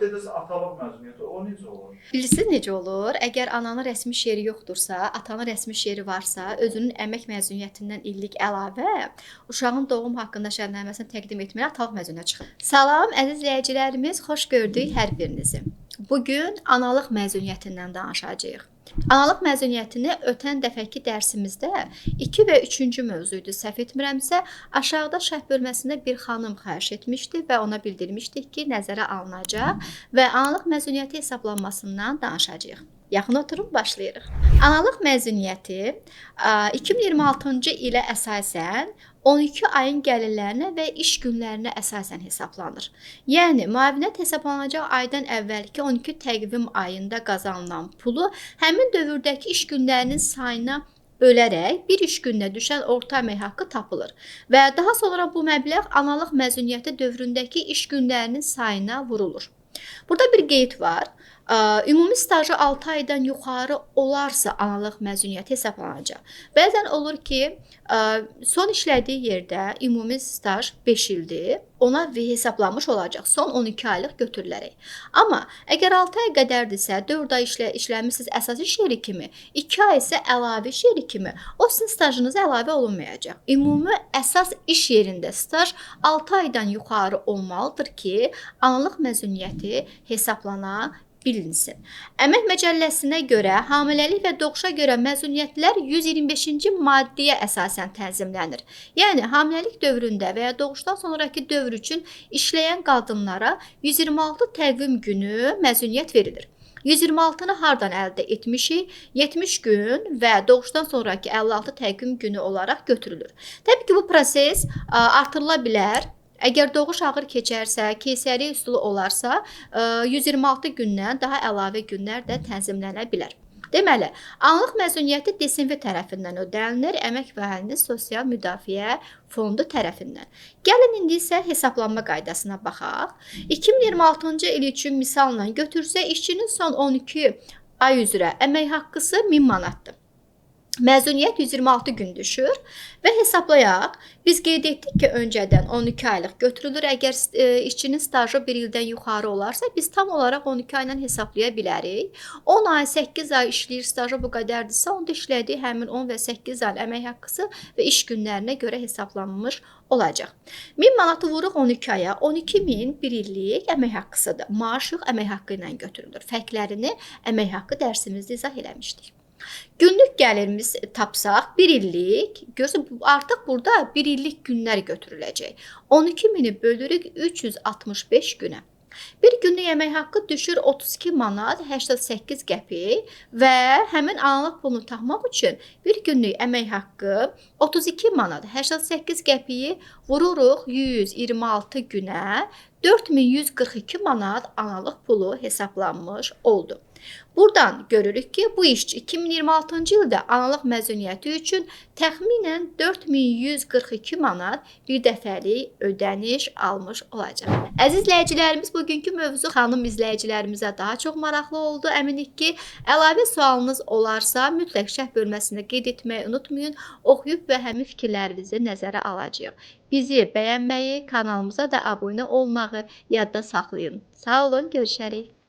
Bayaq dediniz atalıq məzuniyyəti, o necə olur? Bilirsiniz necə olur? Əgər ananın rəsmi şeiri yoxdursa, atanın rəsmi şeiri varsa, özünün əmək məzuniyyətindən illik əlavə uşağın doğum haqqında şərhnaməsini təqdim etməyə atalıq məzuniyyəti çıxır. Salam əziz izləyicilərimiz, xoş gördük hər birinizi. Bugün analıq məzuniyyətindən danışacağıq. Analıq məzuniyyətini ötən dəfəki dərsimizdə 2 və 3-cü mövzu idi. Səhv etmirəmsə, aşağıda şərh bölməsində bir xanım xahiş etmişdi və ona bildirmişdik ki, nəzərə alınacaq və analıq məzuniyyəti hesablanmasından danışacağıq. Yaxın oturun, başlayırıq. Analıq məzuniyyəti 2026-cı ilə əsasən 12 ayın gəlirlərinə və iş günlərinə əsasən hesablanır. Yəni, müavinət hesablanacaq aydan əvvəlki 12 təqvim ayında qazanılan pulu həmin dövrdəki iş günlərinin sayına bölərək bir iş gününə düşən orta əmək haqqı tapılır və daha sonra bu məbləğ analıq məzuniyyəti dövründəki iş günlərinin sayına vurulur. Burada bir qeyd var. Ümumi stajı 6 aydan yuxarı olarsa analıq məzuniyyəti hesablanacaq. Bəzən olur ki, son işlədiyi yerdə ümumi staj 5 ildir, ona hesablanmış olacaq, son 12 aylıq götürülərək. Amma əgər 6 ay qədərdirsə, 4 ay işləmişsiniz əsas iş yeri kimi, 2 ay isə əlavə iş yeri kimi, o sizin stajınıza əlavə olunmayacaq. Ümumi əsas iş yerində staj 6 aydan yuxarı olmalıdır ki, analıq məzuniyyəti hesablana bilinsin. Əmək Məcəlləsinə görə hamiləlik və doğuşa görə məzuniyyətlər 125-ci maddəyə əsasən tənzimlənir. Yəni, hamiləlik dövründə və ya doğuşdan sonraki dövr üçün işləyən qadınlara 126 təqvim günü məzuniyyət verilir. 126-nı hardan əldə etmişik? 70 gün və doğuşdan sonraki 56 təqvim günü olaraq götürülür. Təbii ki, bu proses artırıla bilər. Əgər doğuş ağır keçərsə, keysəriyyə üsulu olarsa, 126 gündən daha əlavə günlər də tənzimlənə bilər. Deməli, analıq məzuniyyəti DSMV tərəfindən ödənilir, Əmək və Əhalinin Sosial Müdafiə Fondu tərəfindən. Gəlin indi isə hesablanma qaydasına baxaq. 2026-cı il üçün misalla götürsək, işçinin son 12 ay üzrə əmək haqqısı 1000 manatdır. Məzuniyyət 126 gün düşür və hesablayaq. Biz qeyd etdik ki, öncədən 12 aylıq götürülür. Əgər işçinin stajı 1 ildən yuxarı olarsa, biz tam olaraq 12 ayla hesablaya bilərik. 10 ay, 8 ay işləyir, stajı bu qədərdirsə, onda işlədiyi həmin 10 və 8 ay əmək haqqısı və iş günlərinə görə hesablanmış olacaq. 1000 manatı vuruq 12 aya, 12.000 bir illik əmək haqqısıdır. Maaş yox, əmək haqqı ilə götürülür. Fərqlərini əmək haqqı dərsimizdə izah eləmişdik. Günlük gəlirimiz tapsaq 1 illik, görürsünüz artıq burada 1 illik günlər götürüləcək. 12.000-i bölürük 365 günə. Bir günlük əmək haqqı düşür 32 manat 88 qəpik və həmin analıq pulunu tapmaq üçün bir günlük əmək haqqı 32 manat 88 qəpiyi vururuq 126 günə 4142 manat analıq pulu hesablanmış oldu. Buradan görürük ki, bu işçi 2026-cı ildə analıq məzuniyyəti üçün təxminən 4142 manat bir dəfəlik ödəniş almış olacaq. Əziz izləyicilərimiz, bugünkü mövzu xanım izləyicilərimizə daha çox maraqlı oldu. Əminik ki, əlavə sualınız olarsa, mütləq şərh bölməsində qeyd etməyi unutmayın. Oxuyub və həmin fikirlərinizi nəzərə alacağıq. Bizi bəyənməyi, kanalımıza da abunə olmağı yadda saxlayın. Sağ olun, görüşərik.